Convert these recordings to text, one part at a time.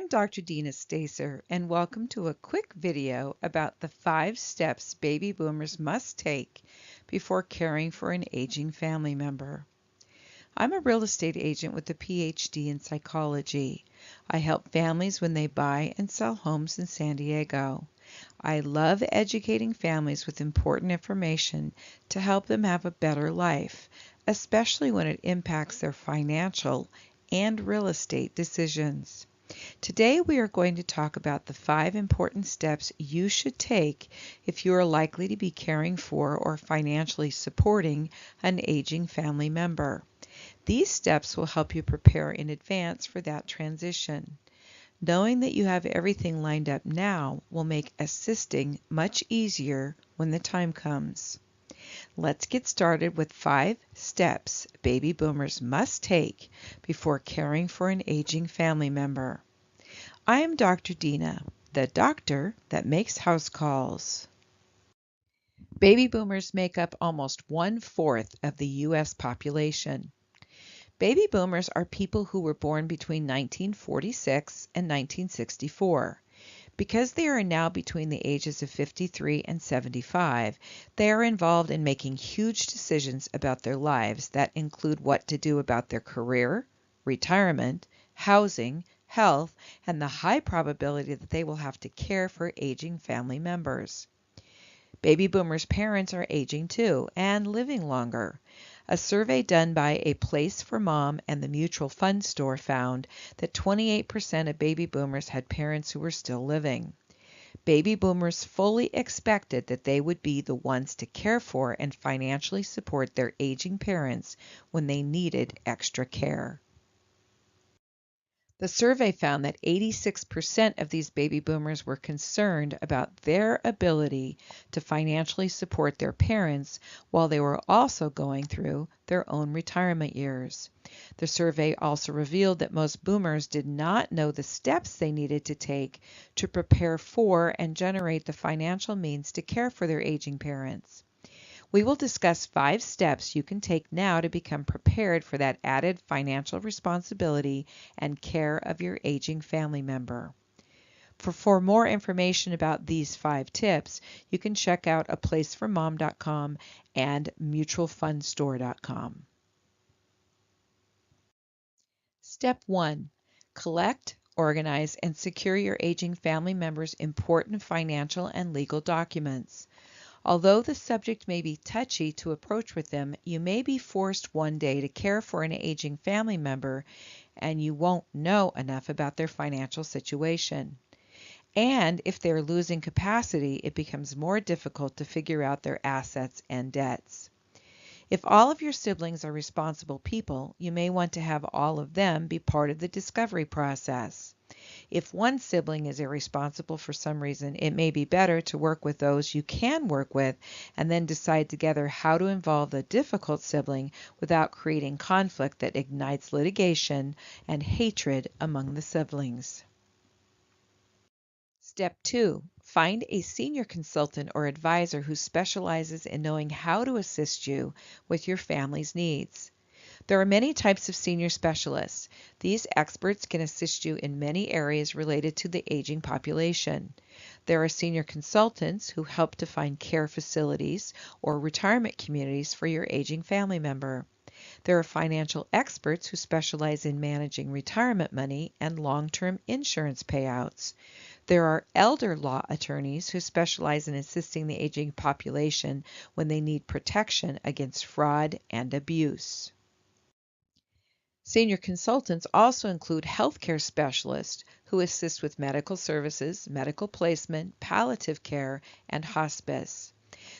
I'm Dr. Deena Stacer, and welcome to a quick video about the 5 steps baby boomers must take before caring for an aging family member. I'm a real estate agent with a PhD in psychology. I help families when they buy and sell homes in San Diego. I love educating families with important information to help them have a better life, especially when it impacts their financial and real estate decisions. Today we are going to talk about the 5 important steps you should take if you are likely to be caring for or financially supporting an aging family member. These steps will help you prepare in advance for that transition. Knowing that you have everything lined up now will make assisting much easier when the time comes. Let's get started with 5 steps baby boomers must take before caring for an aging family member. I am Dr. Deena, the doctor that makes house calls. Baby boomers make up almost 1/4 of the U.S. population. Baby boomers are people who were born between 1946 and 1964. Because they are now between the ages of 53 and 75, they are involved in making huge decisions about their lives that include what to do about their career, retirement, housing, health, and the high probability that they will have to care for aging family members. Baby boomers' parents are aging too and living longer. A survey done by A Place for Mom and the Mutual Fund Store found that 28% of baby boomers had parents who were still living. Baby boomers fully expected that they would be the ones to care for and financially support their aging parents when they needed extra care. The survey found that 86% of these baby boomers were concerned about their ability to financially support their parents while they were also going through their own retirement years. The survey also revealed that most boomers did not know the steps they needed to take to prepare for and generate the financial means to care for their aging parents. We will discuss 5 steps you can take now to become prepared for that added financial responsibility and care of your aging family member. For more information about these 5 tips, you can check out aplaceformom.com and mutualfundstore.com. Step 1. Collect, organize, and secure your aging family member's important financial and legal documents. Although the subject may be touchy to approach with them, you may be forced one day to care for an aging family member and you won't know enough about their financial situation. And if they're losing capacity, it becomes more difficult to figure out their assets and debts. If all of your siblings are responsible people, you may want to have all of them be part of the discovery process. If one sibling is irresponsible for some reason, it may be better to work with those you can work with and then decide together how to involve the difficult sibling without creating conflict that ignites litigation and hatred among the siblings. Step 2. Find a senior consultant or advisor who specializes in knowing how to assist you with your family's needs. There are many types of senior specialists. These experts can assist you in many areas related to the aging population. There are senior consultants who help to find care facilities or retirement communities for your aging family member. There are financial experts who specialize in managing retirement money and long-term insurance payouts. There are elder law attorneys who specialize in assisting the aging population when they need protection against fraud and abuse. Senior consultants also include healthcare specialists who assist with medical services, medical placement, palliative care, and hospice.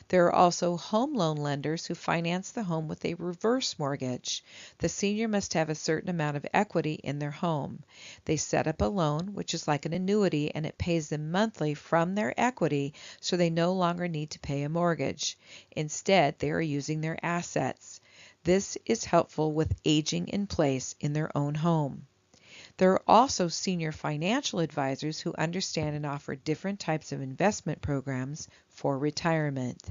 There are also home loan lenders who finance the home with a reverse mortgage. The senior must have a certain amount of equity in their home. They set up a loan, which is like an annuity, and it pays them monthly from their equity, so they no longer need to pay a mortgage. Instead, they are using their assets. This is helpful with aging in place in their own home. There are also senior financial advisors who understand and offer different types of investment programs for retirement.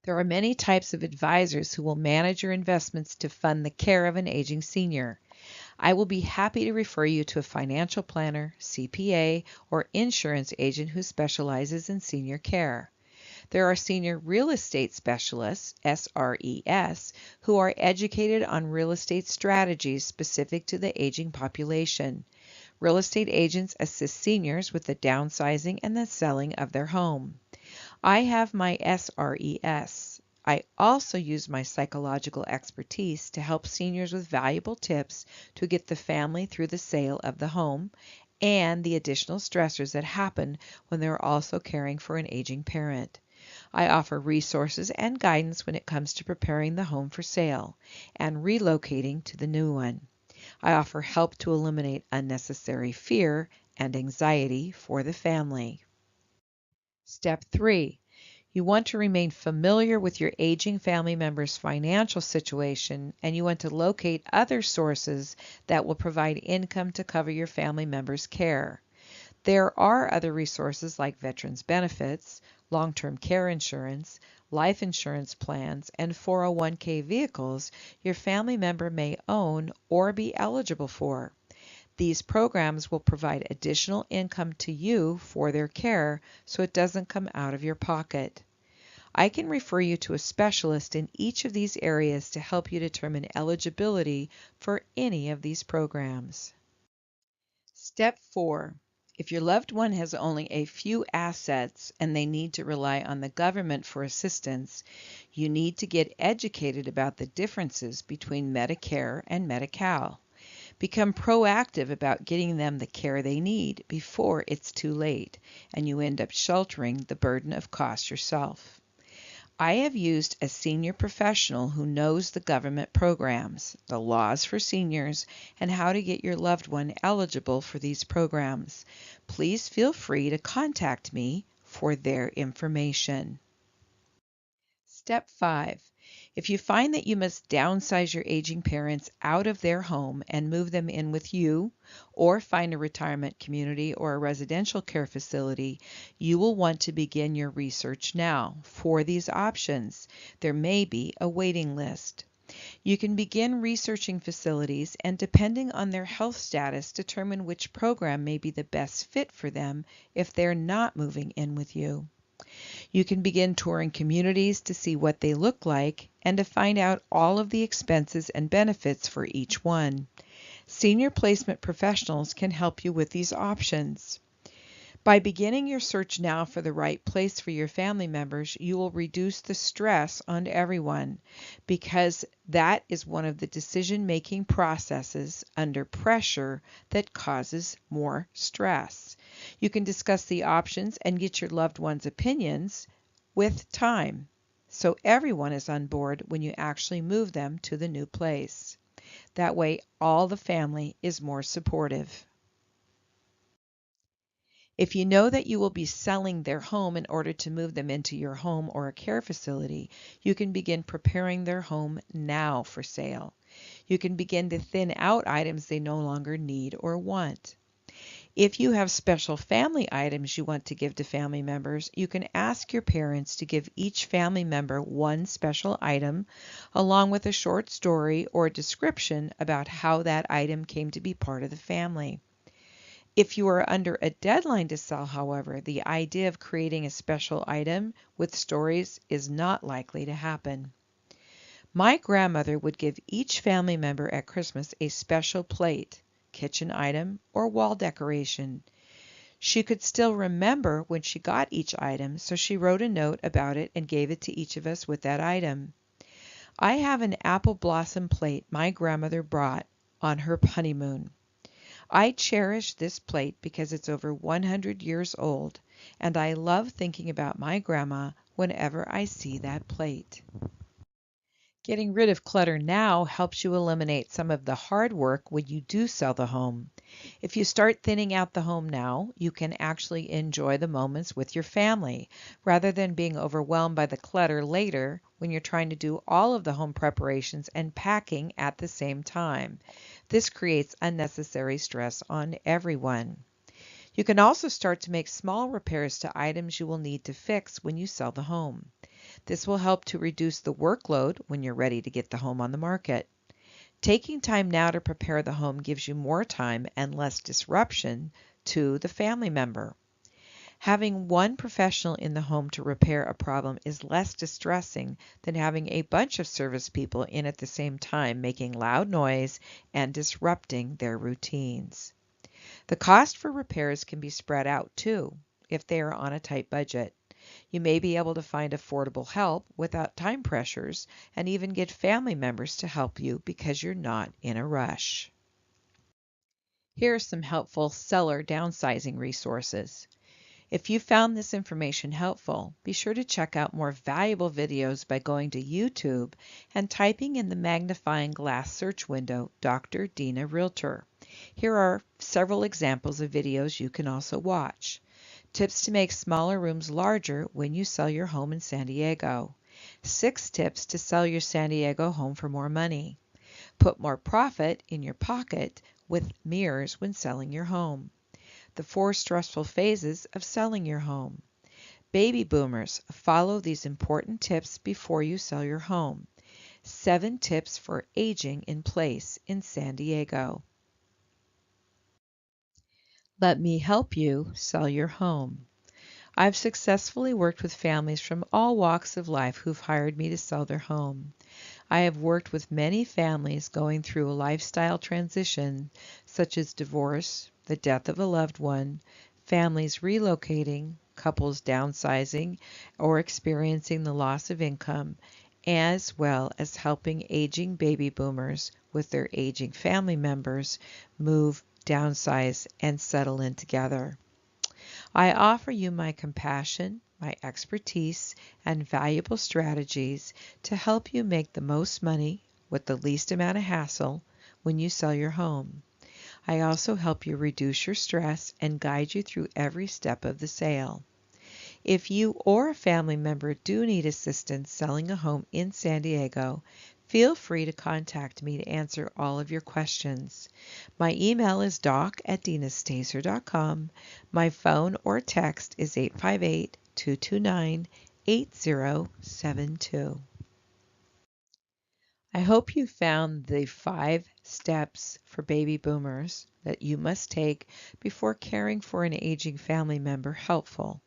There are many types of advisors who will manage your investments to fund the care of an aging senior. I will be happy to refer you to a financial planner, CPA, or insurance agent who specializes in senior care. There are senior real estate specialists, SRES, who are educated on real estate strategies specific to the aging population. Real estate agents assist seniors with the downsizing and the selling of their home. I have my SRES. I also use my psychological expertise to help seniors with valuable tips to get the family through the sale of the home and the additional stressors that happen when they're also caring for an aging parent. I offer resources and guidance when it comes to preparing the home for sale and relocating to the new one. I offer help to eliminate unnecessary fear and anxiety for the family. Step 3. You want to remain familiar with your aging family member's financial situation, and you want to locate other sources that will provide income to cover your family member's care. There are other resources like veterans benefits, long-term care insurance, life insurance plans, and 401k vehicles your family member may own or be eligible for. These programs will provide additional income to you for their care so it doesn't come out of your pocket. I can refer you to a specialist in each of these areas to help you determine eligibility for any of these programs. Step 4. If your loved one has only a few assets and they need to rely on the government for assistance, you need to get educated about the differences between Medicare and Medi-Cal. Become proactive about getting them the care they need before it's too late and you end up shouldering the burden of cost yourself. I have used a senior professional who knows the government programs, the laws for seniors, and how to get your loved one eligible for these programs. Please feel free to contact me for their information. Step 5. If you find that you must downsize your aging parents out of their home and move them in with you, or find a retirement community or a residential care facility, you will want to begin your research now. For these options, there may be a waiting list. You can begin researching facilities and, depending on their health status, determine which program may be the best fit for them if they're not moving in with you. You can begin touring communities to see what they look like and to find out all of the expenses and benefits for each one. Senior placement professionals can help you with these options. By beginning your search now for the right place for your family members, you will reduce the stress on everyone, because that is one of the decision-making processes under pressure that causes more stress. You can discuss the options and get your loved one's opinions with time, so everyone is on board when you actually move them to the new place. That way, all the family is more supportive. If you know that you will be selling their home in order to move them into your home or a care facility, you can begin preparing their home now for sale. You can begin to thin out items they no longer need or want. If you have special family items you want to give to family members, you can ask your parents to give each family member one special item, along with a short story or description about how that item came to be part of the family. If you are under a deadline to sell, however, the idea of creating a special item with stories is not likely to happen. My grandmother would give each family member at Christmas a special plate, kitchen item, or wall decoration. She could still remember when she got each item, so she wrote a note about it and gave it to each of us with that item. I have an apple blossom plate my grandmother brought on her honeymoon. I cherish this plate because it's over 100 years old, and I love thinking about my grandma whenever I see that plate. Getting rid of clutter now helps you eliminate some of the hard work when you do sell the home. If you start thinning out the home now, you can actually enjoy the moments with your family, rather than being overwhelmed by the clutter later when you're trying to do all of the home preparations and packing at the same time. This creates unnecessary stress on everyone. You can also start to make small repairs to items you will need to fix when you sell the home. This will help to reduce the workload when you're ready to get the home on the market. Taking time now to prepare the home gives you more time and less disruption to the family member. Having one professional in the home to repair a problem is less distressing than having a bunch of service people in at the same time making loud noise and disrupting their routines. The cost for repairs can be spread out too, if they are on a tight budget. You may be able to find affordable help without time pressures and even get family members to help you because you're not in a rush. Here are some helpful seller downsizing resources. If you found this information helpful, be sure to check out more valuable videos by going to YouTube and typing in the magnifying glass search window, Dr. Deena Realtor. Here are several examples of videos you can also watch. Tips to make smaller rooms larger when you sell your home in San Diego. 6 tips to sell your San Diego home for more money. Put more profit in your pocket with mirrors when selling your home. The 4 stressful phases of selling your home. Baby boomers, follow these important tips before you sell your home. 7 tips for aging in place in San Diego. Let me help you sell your home. I've successfully worked with families from all walks of life who've hired me to sell their home. I have worked with many families going through a lifestyle transition, such as divorce, the death of a loved one, families relocating, couples downsizing, or experiencing the loss of income, as well as helping aging baby boomers with their aging family members move, downsize, and settle in together. I offer you my compassion, my expertise, and valuable strategies to help you make the most money with the least amount of hassle when you sell your home. I also help you reduce your stress and guide you through every step of the sale. If you or a family member do need assistance selling a home in San Diego, feel free to contact me to answer all of your questions. My email is doc@deenastacer.com. My phone or text is 858-229-8072. I hope you found the 5 steps for baby boomers that you must take before caring for an aging family member helpful.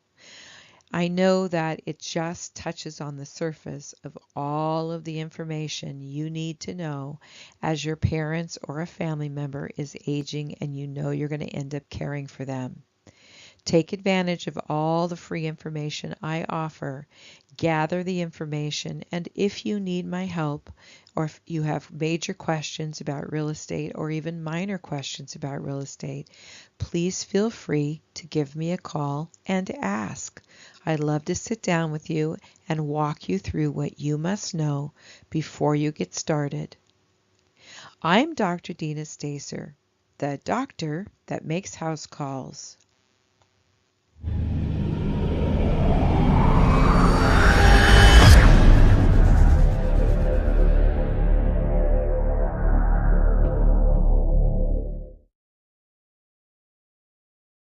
I know that it just touches on the surface of all of the information you need to know as your parents or a family member is aging and you know you're going to end up caring for them. Take advantage of all the free information I offer. Gather the information, and if you need my help, or if you have major questions about real estate or even minor questions about real estate, please feel free to give me a call and ask. I'd love to sit down with you and walk you through what you must know before you get started. I'm Dr. Deena Stacer, the doctor that makes house calls.